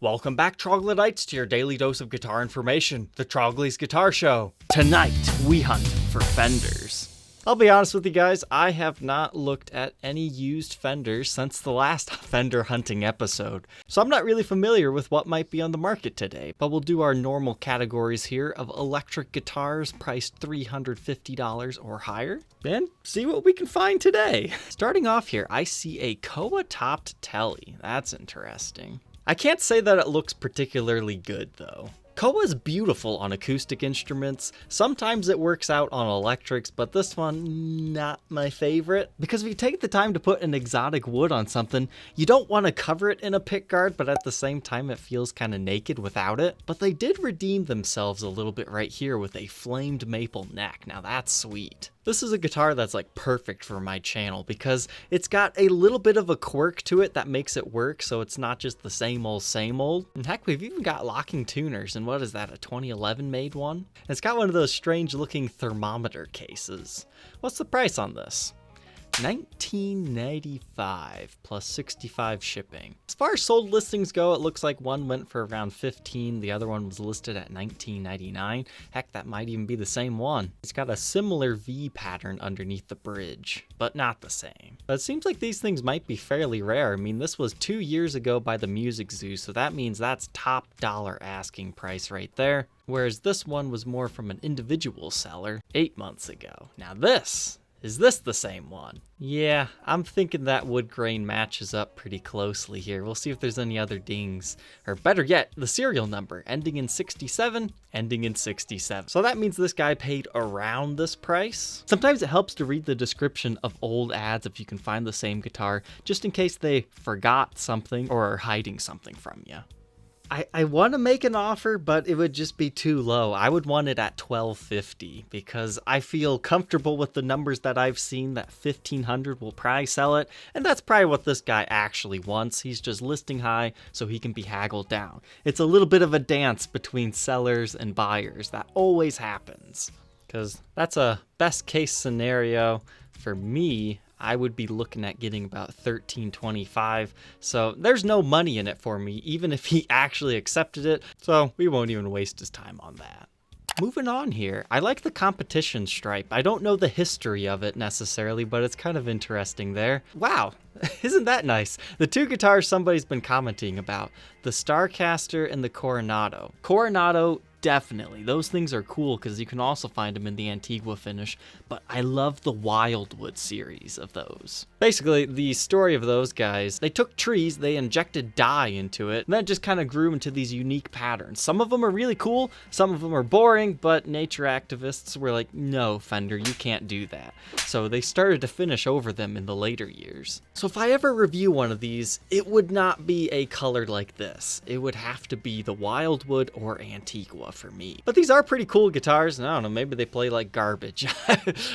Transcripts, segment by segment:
Welcome back, Troglodytes, to your daily dose of guitar information, the Trogly's Guitar Show. Tonight, we hunt for Fenders. I'll be honest with you guys, I have not looked at any used Fenders since the last Fender hunting episode, so I'm not really familiar with what might be on the market today, but we'll do our normal categories here of electric guitars priced $350 or higher, and see what we can find today. Starting off here, I see a Koa-topped Telly. That's interesting. I can't say that it looks particularly good though. Koa is beautiful on acoustic instruments. Sometimes it works out on electrics, but this one, not my favorite. Because if you take the time to put an exotic wood on something, you don't want to cover it in a pickguard, but at the same time it feels kind of naked without it. But they did redeem themselves a little bit right here with a flamed maple neck. Now that's sweet. This is a guitar that's like perfect for my channel because it's got a little bit of a quirk to it that makes it work, so it's not just the same old, same old. And heck, we've even got locking tuners, and what is that, a 2011 made one? And it's got one of those strange looking thermometer cases. What's the price on this? $19.95 plus 65 shipping. As far as sold listings go, it looks like one went for around $15, the other one was listed at $19.99. Heck, that might even be the same one. It's got a similar V pattern underneath the bridge, but not the same. But it seems like these things might be fairly rare. I mean, this was 2 years ago by the Music Zoo, so that means that's top dollar asking price right there. Whereas this one was more from an individual seller 8 months ago. Now is this the same one? Yeah, I'm thinking that wood grain matches up pretty closely here. We'll see if there's any other dings. Or better yet, the serial number, ending in 67, ending in 67. So that means this guy paid around this price. Sometimes it helps to read the description of old ads if you can find the same guitar, just in case they forgot something or are hiding something from you. I want to make an offer, but it would just be too low. I would want it at $1,250 because I feel comfortable with the numbers that I've seen that $1,500 will probably sell it. And that's probably what this guy actually wants. He's just listing high so he can be haggled down. It's a little bit of a dance between sellers and buyers. That always happens because that's a best case scenario for me. I would be looking at getting about $1,325, so there's no money in it for me, even if he actually accepted it, so we won't even waste his time on that. Moving on here, I like the competition stripe. I don't know the history of it necessarily, but it's kind of interesting there. Wow, isn't that nice? The two guitars somebody's been commenting about, the Starcaster and the Coronado. Coronado, definitely. Those things are cool because you can also find them in the Antigua finish, but I love the Wildwood series of those. Basically, the story of those guys, they took trees, they injected dye into it, and then just kind of grew into these unique patterns. Some of them are really cool, some of them are boring, but nature activists were like, no, Fender, you can't do that. So they started to finish over them in the later years. So if I ever review one of these, it would not be a color like this. It would have to be the Wildwood or Antigua for me. But these are pretty cool guitars, and I don't know, maybe they play like garbage.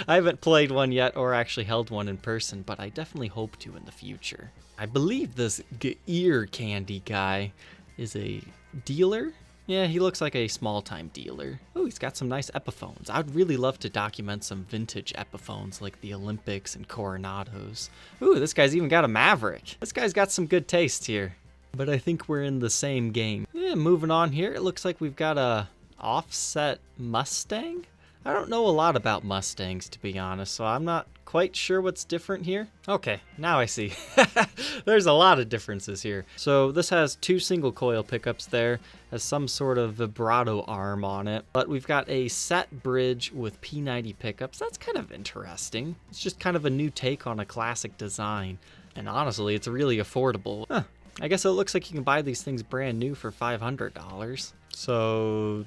I haven't played one yet or actually held one in person, but I definitely hope to in the future. I believe this ear candy guy is a dealer. Yeah, he looks like a small-time dealer. Oh, he's got some nice Epiphones. I'd really love to document some vintage Epiphones like the Olympics and Coronados. Ooh, this guy's even got a Maverick. This guy's got some good taste here. But I think we're in the same game. Yeah, moving on here, it looks like we've got a offset Mustang. I don't know a lot about Mustangs, to be honest, so I'm not quite sure what's different here. Okay, now I see. There's a lot of differences here. So this has two single coil pickups there, has some sort of vibrato arm on it, but we've got a set bridge with P90 pickups. That's kind of interesting. It's just kind of a new take on a classic design. And honestly, it's really affordable. Huh. I guess it looks like you can buy these things brand new for $500. So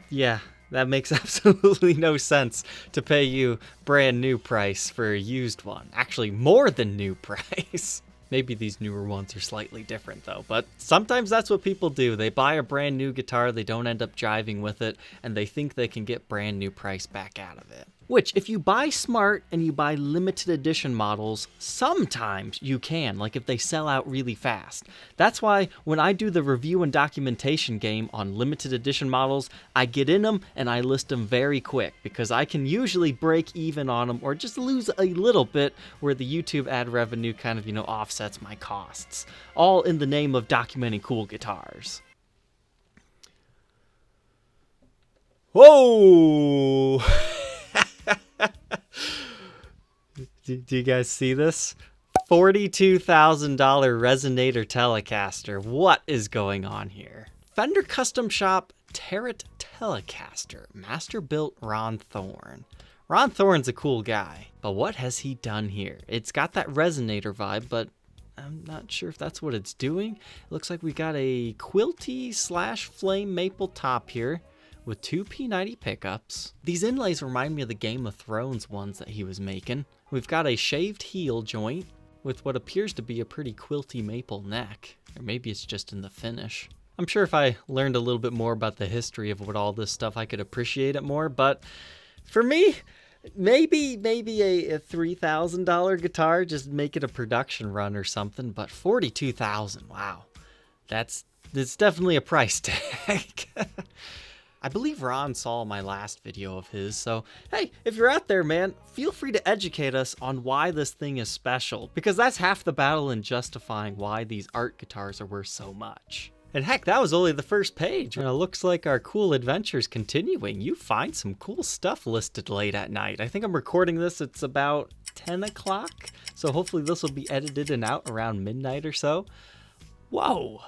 yeah, that makes absolutely no sense to pay you brand new price for a used one. Actually, more than new price. Maybe these newer ones are slightly different though, but sometimes that's what people do. They buy a brand new guitar, they don't end up jiving with it, and they think they can get brand new price back out of it. Which, if you buy smart and you buy limited edition models, sometimes you can, like if they sell out really fast. That's why when I do the review and documentation game on limited edition models, I get in them and I list them very quick, because I can usually break even on them or just lose a little bit where the YouTube ad revenue kind of, offsets my costs. All in the name of documenting cool guitars. Whoa! Do you guys see this? $42,000 Resonator Telecaster. What is going on here? Fender Custom Shop Tarot Telecaster. Master built Ron Thorne. Ron Thorne's a cool guy, but what has he done here? It's got that Resonator vibe, but I'm not sure if that's what it's doing. It looks like we got a quilty / flame maple top here, with 2 P90 pickups. These inlays remind me of the Game of Thrones ones that he was making. We've got a shaved heel joint with what appears to be a pretty quilty maple neck, or maybe it's just in the finish. I'm sure if I learned a little bit more about the history of what all this stuff, I could appreciate it more, but for me, maybe a $3,000 guitar, just make it a production run or something, but $42,000, wow. It's definitely a price tag. I believe Ron saw my last video of his, so hey, if you're out there, man, feel free to educate us on why this thing is special, because that's half the battle in justifying why these art guitars are worth so much. And heck, that was only the first page. And it looks like our cool adventure's continuing. You find some cool stuff listed late at night. I think I'm recording this, it's about 10 o'clock, so hopefully this will be edited and out around midnight or so. Whoa!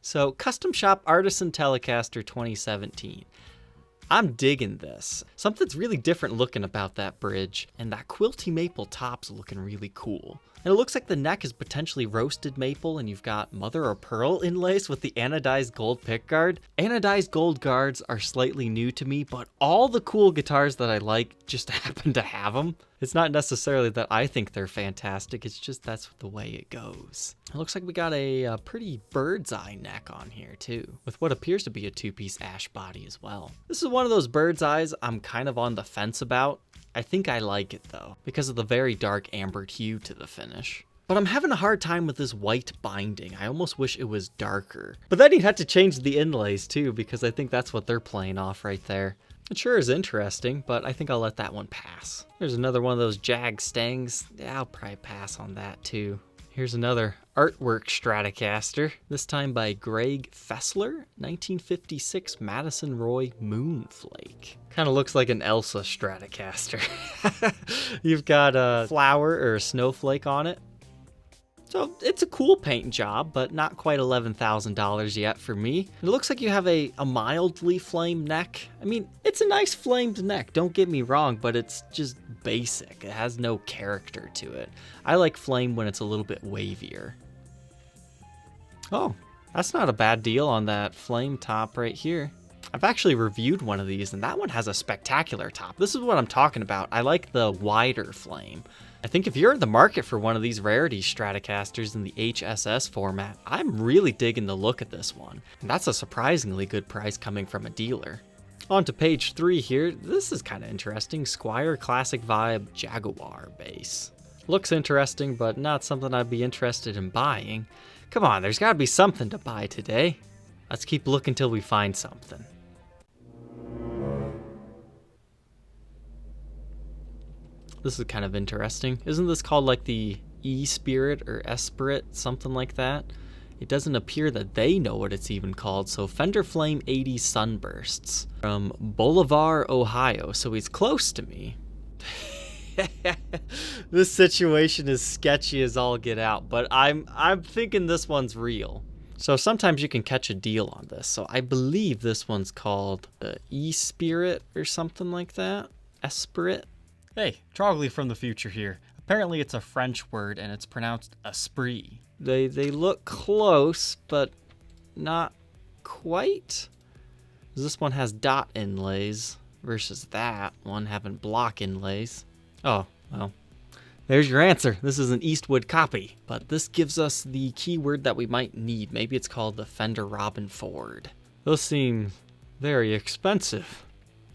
So, Custom Shop Artisan Telecaster 2017. I'm digging this. Something's really different looking about that bridge, and that quilty maple top's looking really cool. And it looks like the neck is potentially roasted maple, and you've got mother of pearl inlays with the anodized gold pickguard. Anodized gold guards are slightly new to me, but all the cool guitars that I like just happen to have them. It's not necessarily that I think they're fantastic, it's just that's the way it goes. It looks like we got a pretty bird's eye neck on here too, with what appears to be a 2-piece ash body as well. This is one of those bird's eyes I'm kind of on the fence about. I think I like it though, because of the very dark amber hue to the finish. But I'm having a hard time with this white binding. I almost wish it was darker. But then you'd have to change the inlays too, because I think that's what they're playing off right there. It sure is interesting, but I think I'll let that one pass. There's another one of those Jag Stangs. Yeah, I'll probably pass on that too. Here's another artwork Stratocaster, this time by Greg Fessler, 1956 Madison Roy Moonflake. Kind of looks like an Elsa Stratocaster. You've got a flower or a snowflake on it. So it's a cool paint job, but not quite $11,000 yet for me. It looks like you have a mildly flamed neck. I mean, it's a nice flamed neck, don't get me wrong, but it's just basic. It has no character to it. I like flame when it's a little bit wavier. Oh, that's not a bad deal on that flame top right here. I've actually reviewed one of these, and that one has a spectacular top. This is what I'm talking about. I like the wider flame. I think if you're in the market for one of these rarity Stratocasters in the HSS format, I'm really digging the look at this one. And that's a surprisingly good price coming from a dealer. On to page 3 here. This is kind of interesting. Squier Classic Vibe Jaguar bass. Looks interesting, but not something I'd be interested in buying. Come on, there's got to be something to buy today. Let's keep looking till we find something. This is kind of interesting. Isn't this called like the E-Spirit or Esprit, something like that? It doesn't appear that they know what it's even called. So Fender Flame 80 Sunbursts from Bolivar, Ohio. So he's close to me. This situation is sketchy as all get out, but I'm thinking this one's real. So sometimes you can catch a deal on this. So I believe this one's called the E-Spirit or something like that. Esprit. Hey, Trogly from the future here. Apparently it's a French word and it's pronounced Esprit. They look close, but not quite. This one has dot inlays versus that one having block inlays. Oh, well, there's your answer. This is an Eastwood copy, but this gives us the keyword that we might need. Maybe it's called the Fender Robin Ford. Those seem very expensive.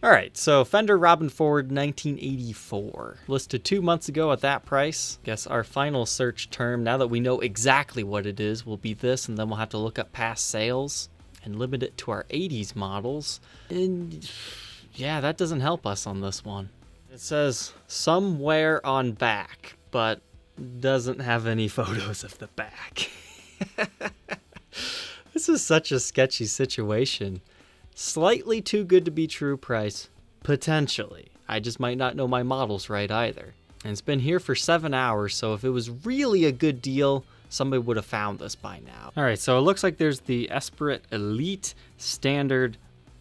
Alright, so Fender Robin Forward 1984. Listed 2 months ago at that price. Guess our final search term, now that we know exactly what it is, will be this, and then we'll have to look up past sales and limit it to our 80s models. And yeah, that doesn't help us on this one. It says somewhere on back, but doesn't have any photos of the back. This is such a sketchy situation. Slightly too good to be true price. Potentially. I just might not know my models right either. And it's been here for 7 hours, so if it was really a good deal, somebody would have found this by now. Alright, so it looks like there's the Esprit Elite, Standard,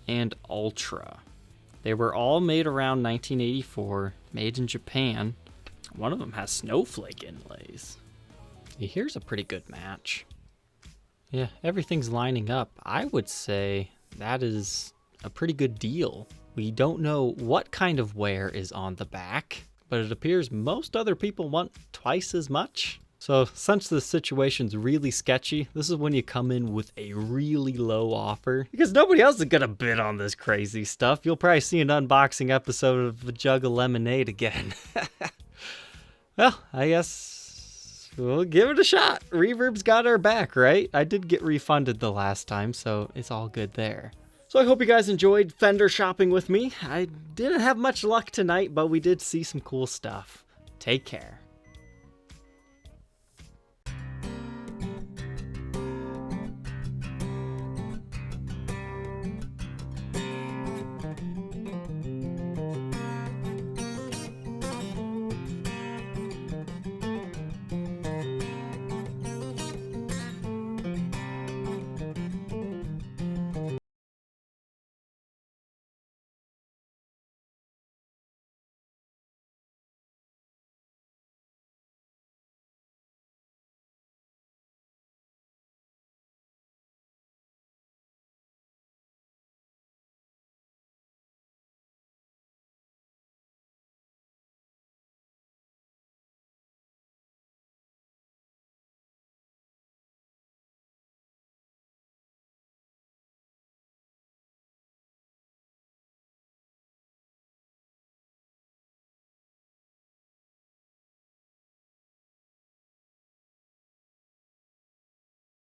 and Ultra. They were all made around 1984, made in Japan. One of them has snowflake inlays. Here's a pretty good match. Yeah, everything's lining up. I would say that is a pretty good deal. We don't know what kind of wear is on the back, but it appears most other people want twice as much. So since the situation's really sketchy, this is when you come in with a really low offer, because nobody else is gonna bid on this crazy stuff. You'll probably see an unboxing episode of A Jug of Lemonade again. Well, I guess we'll give it a shot. Reverb's got our back, right? I did get refunded the last time, so it's all good there. So I hope you guys enjoyed Fender shopping with me. I didn't have much luck tonight, but we did see some cool stuff. Take care.